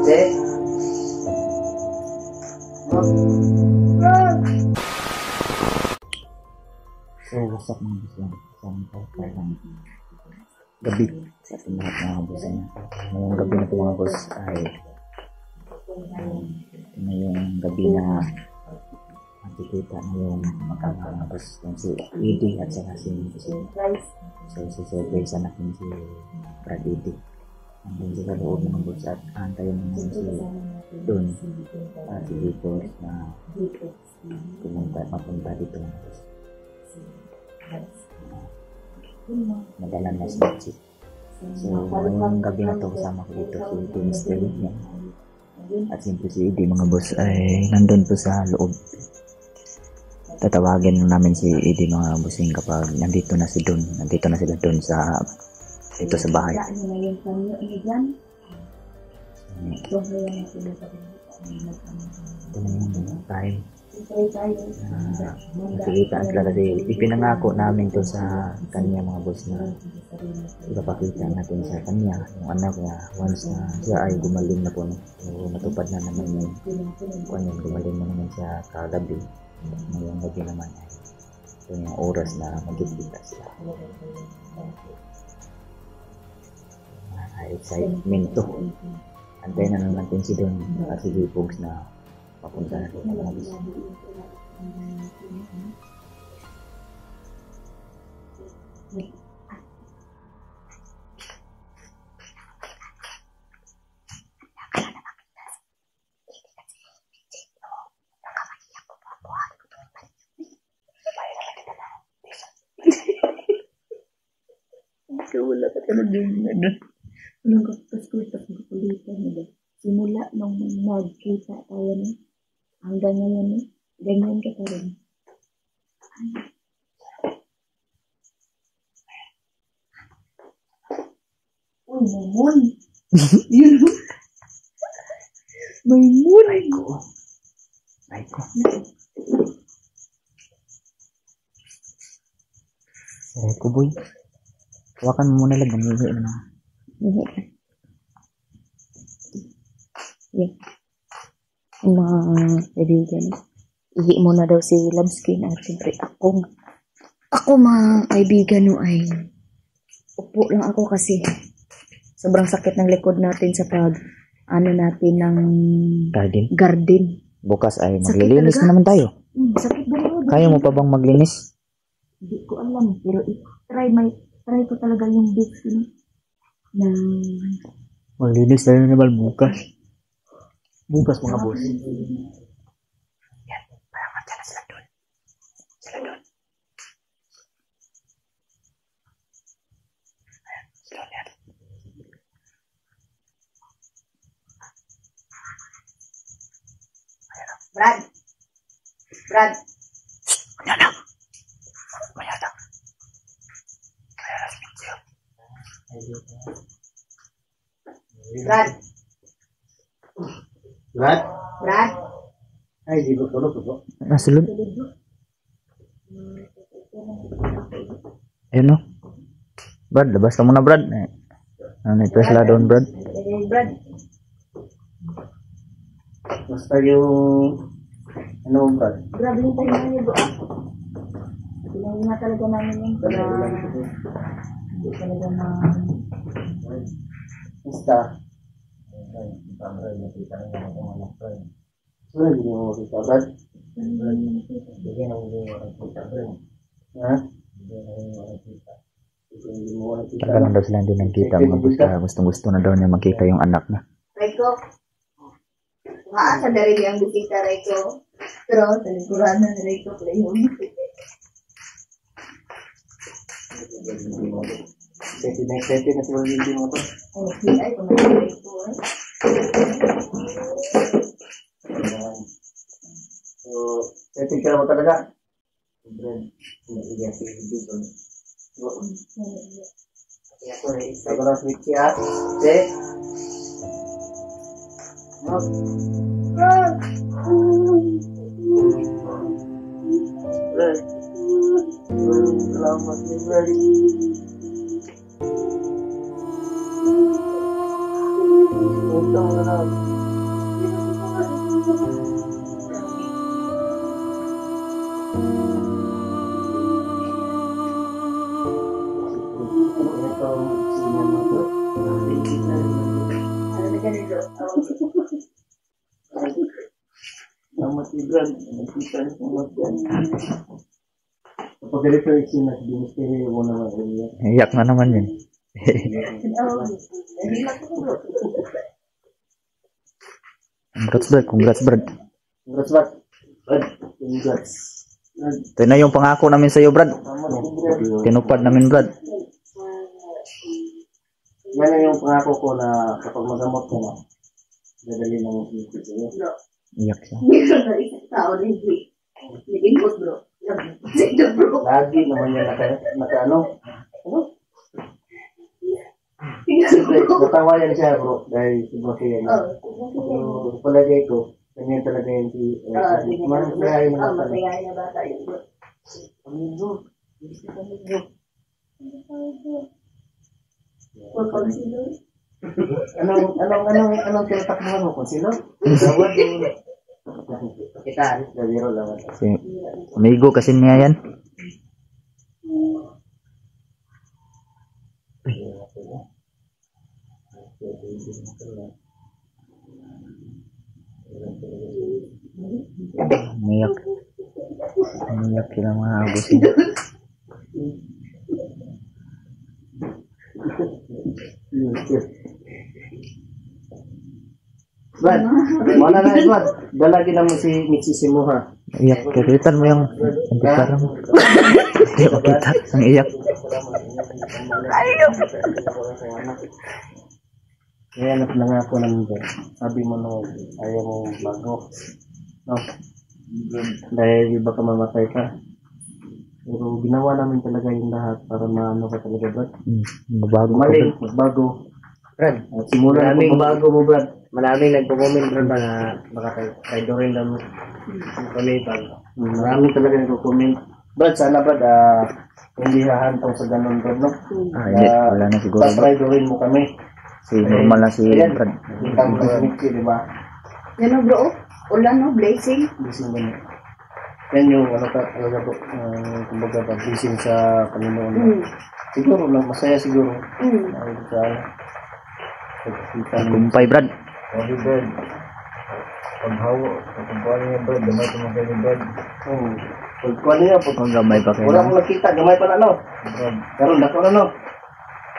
Cek. So, what's up mga boss yan? Isang gabi sa ating lahat mga boss yan. Ngayong gabi na ito mga boss ay ngayong gabi na makikita na yung mga boss yung si Edie at saka si Grace anak yung si Brad Edie. Hanggang sila loob mga boss at antayin naman si Don at si Victor na mapunta dito mga boss. Madala na si Mitchie. So, ngayong gabi na ito kasama ko dito si Mr. niya. At siyempre si Edie mga boss ay nandun po sa loob. Tatawagin namin si Edie mga bossing kapag nandito na si Don. Nandito na sila Don sa dito sa bahay. Ito na yung time. Nakikita sila kasi ipinangako namin to sa kanya mga boss na ipapakita natin sa kanya yung anak niya once na siya ay gumaling na po. So, natupad na naman yung gumaling na naman siya kagabi. Ngayong gabi naman ay ito yung oras na magkikita sila. Excitement to. Antayin na naman natin si Don at si Gipogs na papunta na ito mga boss. Wala ka talaga din ano. Anong kapaskutas ng kulitan nila. Simula nung nagkita tayo na hanggang ngayon na ganyan ka pa rin. Uy, Maymon! Yun mo? Maymon! Aiko. Aiko boy. Hawakan mo muna lang, ganyan na. Yeah. Mga kaibigan, ihi mo na daw si Lamskin at siyempre ako mga kaibigan no ay upo lang ako kasi sobrang sakit ng likod natin sa ano natin ng garden. Bukas ay maglilinis na naman tayo. Sakit ba yun? Kaya mo pa bang maglinis? Hindi ko alam pero try ko talaga yung bits na maglinis tayo naman bukas. Bukas mga boss. Yan, parang matya na sila doon. Ayan, sila yan. Brad! Mayada! Kaya na si Mitchie. Brad! Ay, di ko tulog po. Nasulod? Ayun no. Brad, labas ka muna Brad. Ano ito sila doon Brad? Brad! Basta yung ano Brad? Grabe yung tayo namin doon. Pinahin nga talaga namin yun para hindi talaga Basta so, hindi mo makita Brad? Bigyan ang hindi mo makita Brad. Ha? Tagal lang daw sila hindi nagkita mga busta. Gustong-gusto na daw niya makita yung anak niya. Reiko, sa darili ang bisita Reiko. Pero sa likuran na Reiko Playhome. Excited na sila yung video mo to. Ay, kung nag Reiko So, excited ka naman talaga? Siyempre, naiiyak si video. Sabi lang switch siya. Check. Salamat ni Brad. Utang na lang. Selamat Ibran, kita selamat yan. Kapag ganito yung sinas, binisteri mo naman yan. Iyak na naman yun. Congrats Brad. Congrats, Brad. Brad, congrats. Ito na yung pangako namin sa iyo Brad. Tinupad namin Brad. Yan na yung pangako ko na kapag magamot ka na, dadali ng ikot sa iyo. Iyak siya. Lagi naman yan naka ano? Siyempre, natawa yan siya bro, dahil siguro siya yan. Pero palagay ko, ganyan talaga yung si... Masayahin na bata. Masayahin na bata yun bro. Anong tinatakbuhan mo? Konsilo? Gawad mo. Kita, gawiro lang. Si amigo kasi niya yan. Umiyak. Umiyak sila mga abos niya. Brad, mana na Brad? Dalagi naman si Mitsi Simuha. Iyak. Kaitan mo yung antipara mo. Hindi makita. Ang iyak. Kaya nangako naman Brad. Sabi mo no, ayaw mo bago. No? Dahil iba ka mamatay ka. Pero ginawa namin talaga yung lahat para maano ka talaga Brad. Mabago ka Maling, Brad. bago. Brad, At simula na bago mo Brad. maraming nagko-comment Brad ba na makakaido rin lang kami pag Maraming talaga nagko-comment. Brad, sana Brad, hindi hahantong sa ganun Brad, no? Hindi. Wala na siguro Brad. Patraydorin mo kami. Si normal na si Ayan, Brad. kita mo na si Mitzi, di ba? Yan o bro, ulan no, blazing. Blessing mo na. Yan yung ano ka, talaga po, kumbaga blessing sa Panginoon. Siguro lang, masaya siguro. Dahil sa pagkita mo. Kumpay Brad. Sorry Brad. Paghawa, pagkuhan niya Brad, damay tumakay ni Brad. Pagkuha niya po. Ang gamay pa kayo. Wala akong nakita, gamay pa na no. Brad, Karoon, dako na no.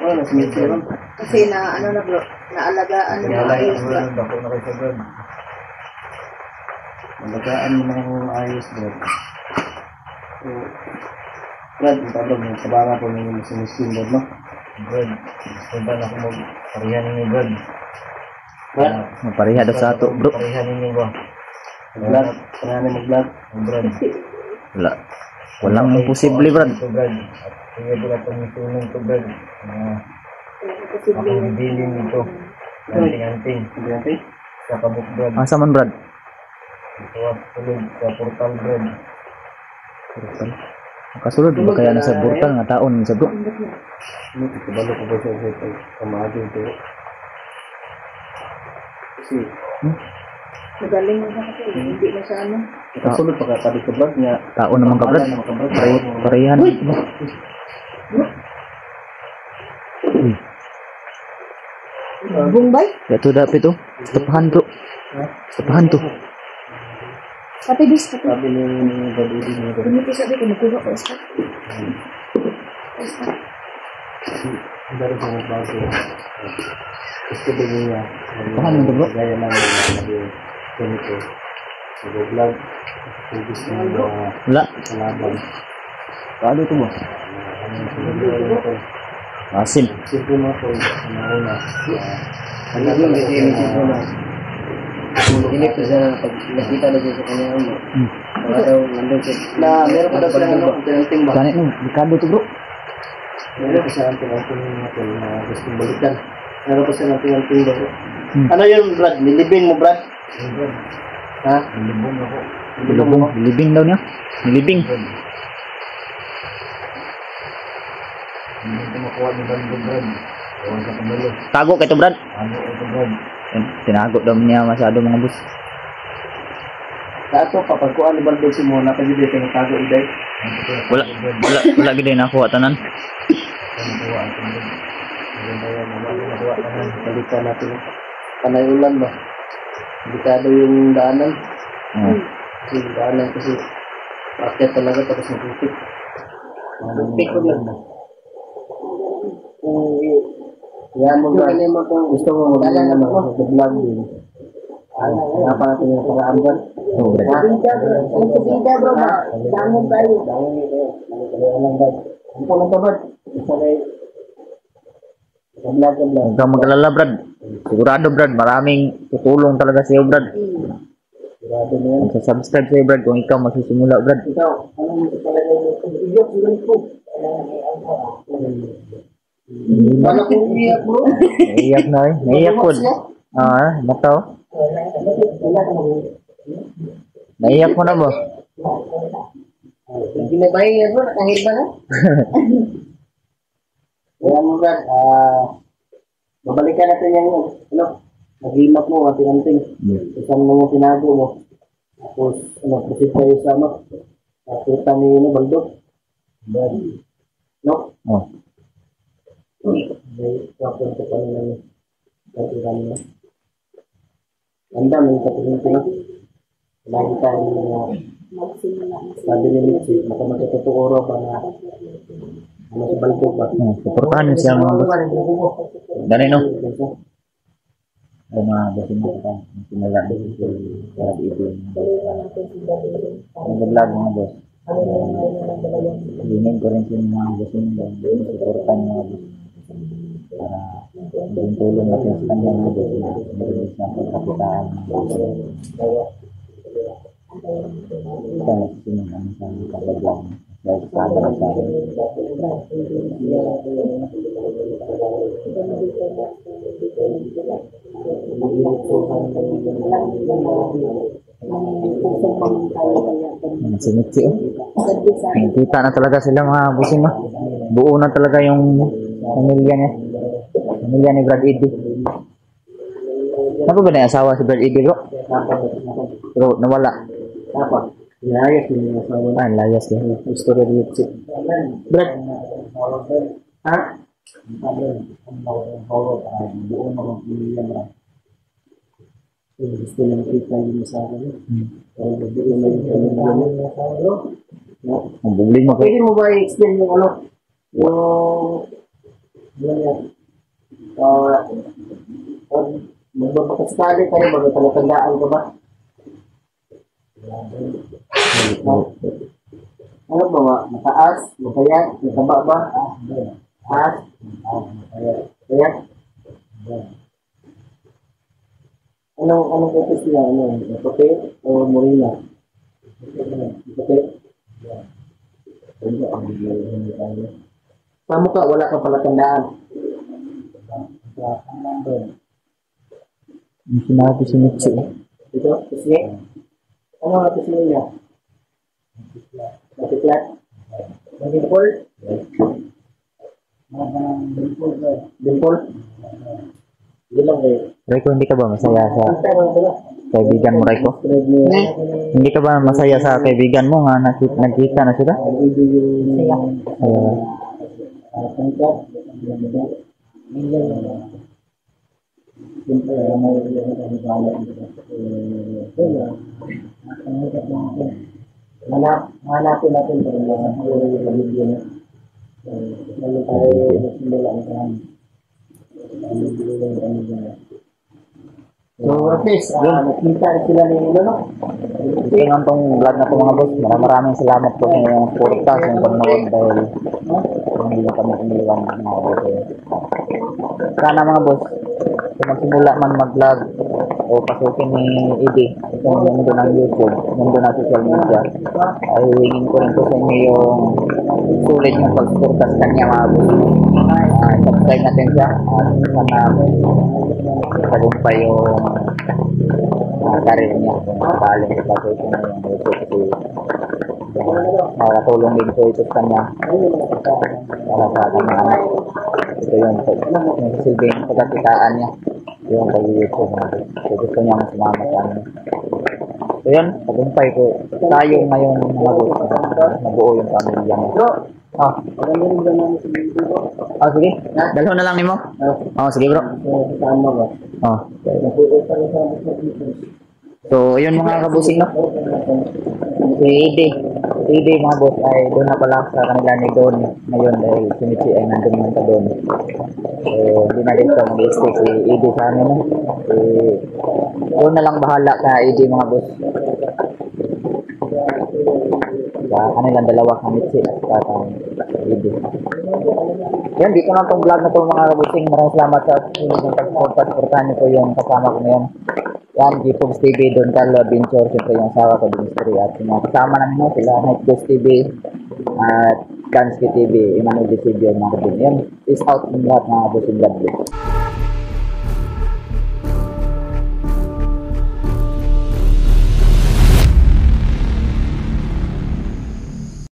Wala na si Mitzi ron. Kasi na ano na bro, naalagaan mo na ayos ba. Brad, ako na kayo sa Brad. Malagaan mo ng ayos Brad. So, Brad, ito Brad, yung kabanga po ninyo sa Miskin Brad, no? Brad, gusto ba na ako magparihan ninyo Brad? Brad, Mapareha daw sa ato bro. Parihan ninyo ba? mag-vlog, pangalan mag-vlog. Brad. Wala. Walang imposible Brad. Ito Brad. At sige po na itong tunong to Brad. Ako nabilin nito. Anting-anting. Hindi natin. Sa kabuk Brad. Asa man Brad? Ito at tulog sa portal Brad. Kasulod ba kaya nasa portal nga taon sa bro? Ano, kabalo ko ba sa pamahagin ito? Kasi, Magaling na kasi, hindi na sa ano. kasulod pa ka sabi ko Brad niya. Taon naman ka Brad. Parehan. Bumbay? Ito dapat ito. Tapahan bro. Tapahan to. Kape bis, kape. Sabi ni Brad Udi niya. Ganito sabi ko, nakuha ko sa Ang daro sa bago. Gusto din niya. Paano mo, bro? Gaya lang yung ganito. Nag-vlog. Kung gusto niya Wala. kalaban. Paano ito mo? Asin. Siyempre mo po, una. Hindi na. Hindi ko siya pag nakita na siya sa kanya ano. Wala daw nandun siya. Na meron pa daw siya ano, tinanting ba? Ganit mo. Likado to bro. Meron pa siya tinanting natin na gustong balikan. Meron pa siya tinanting ba? Hmm. Ano yun Brad? Nilibing mo Brad? Ha? Nilibong ako. Nilibing. Nilibing daw niya. Nilibing. Hindi ko makuha ni Brad Brad. Ewan sa kamilo. Tago kay to Brad. Ano ito Brad? Tinago daw niya masyado mga boss. Kaso kapag ko ano balbog si mo, napagid dito ng tago iday. Wala gid na ako tanan. Balikan natin. Panay ulan ba? Delikado yung daanan. Kasi yung daanan kasi rakyat talaga tapos magpipit. Magpipit ko lang. Yan mo ba? Gusto mo mag-vlog din. Kaya pa natin yung paraan ba? Oh, Brad. Bida bro ba? Damon tayo. Ang pulang ka ba? Isa kayo. Vlog. Huwag kang mag-alala, Brad. Sigurado, Brad. Maraming tutulong talaga sa iyo, Brad. Sigurado na yan. Subscribe sa iyo, Brad, kung ikaw magsisimula, Brad. Ikaw, anong ito talaga yung idiot? Sigurado ko. Wala ko iiyak bro. Naiyak na eh. Naiyak po. Mataw. Naiyak mo na ba? Ginabay yan bro, nakahil ba na? Kaya mo Brad, babalikan natin yung nag-imak mo, ating-anting. Isang mga tinago mo. Tapos, proceed tayo sa nakita ni Baldog. No? Oh. May kapon ko pa nila kailan na. Anda, may kapon ko na. Lagi tayo mga sabi ni Mitzi, matutuuro ba na sa Baldog ba? Suportahan niyo siya mga boss. Dali no? Ay mga boss mo kita. Simula din sa Brad Eddie. Ang vlog mga boss. Hingin ko rin sa mga boss mo. Suportahan niyo mga boss. Para maging tulong natin sa kanya mga boss na marilis na pagkakitaan. Ito nagsisimula ang isang kabagyan. Dahil sa amin sa akin. Sinitsi oh. Nakita na talaga sila mga busing mo. Buo na talaga yung pamilya niya. Pamilya ni Brad Eddie. Ano ba na yung asawa si Brad Eddie bro? Pero nawala. Apa? Layas ni asawa. Layas din. Istorya ni Mitzi. Brad. Ha? Gusto lang kita yung sa akin. Ang bubling mo Pwede mo ba i-explain yung magpapakasali kayo, magpapatandaan ka ba? Ano ba? Mataas? Mapayat? Mataba ba? Taas? Mapayat? Anong kapis niya? Puti o morena? Puti? Sa mukha, wala kang palatandaan. Yung sinabi si Mitzi. Ito? Pisngi? Ano ang pisngi niya? Matiklat? Dimple? Dimple? Hindi lang kayo. Raiko, hindi ka ba masaya sa kaibigan mo, Raiko? Hindi ka ba masaya sa kaibigan mo nga nagkita na sila? Hanapin natin ito so, at least, nakita sila ni Lolo. Ito nga itong vlog na ito mga boss. Maraming salamat po sa inyong suporta sa inyong panonood dahil hindi nyo kami iniwan mga boss. Sana mga boss, kung magsimula man mag-vlog o pasukin ni Eddie itong mundo ng YouTube, mundo ng social media, ay hingin ko rin po sa inyo yung sulit yung pagsuporta sa kanya mga boss. Subscribe natin siya at sana tagumpay yung karir niya kung sakaling ipasukin na yung YouTube kasi makatulong din po ito sa kanya para sa kanyang anak. Ito yung silbing pagkakitaan niya yung pag-YouTube. So gusto niya masumama sa amin. So yun, tagumpay ko. Tayo ngayon mga boss, nabuo yung pamilya mo. Oh, Maganda rin ba namin sa video ko? oh sige. Dalho na lang nimo. Oh, sige bro. Tama ba? Oh. Nabuo pa rin sa dito. So, yun mga kabusing, no? Si ED mga boss ay doon na pala sa kanila ni Don ngayon dahil si Michi ay nandun naman pa doon. So, hindi na dito mag-stay si ED sa amin, no? Doon na lang bahala ka ED mga boss. Sa kanilang dalawa ka Michi at saka ED. Yan, dito na itong vlog na ito mga kabusing. Maraming salamat sa susunod ng pag-supportahan niyo po yung kasama ko ngayon. Yan, G-Fogs TV, Don Carlo Adventure, siyempre yung asawa ko, Dimitri, at yung mga kasama namin mo, sila Night Ghost TV, at Kansky TV, Emmanuel Desibio, mga kabin. Yan, peace out ng lahat mga kabusing, God bless.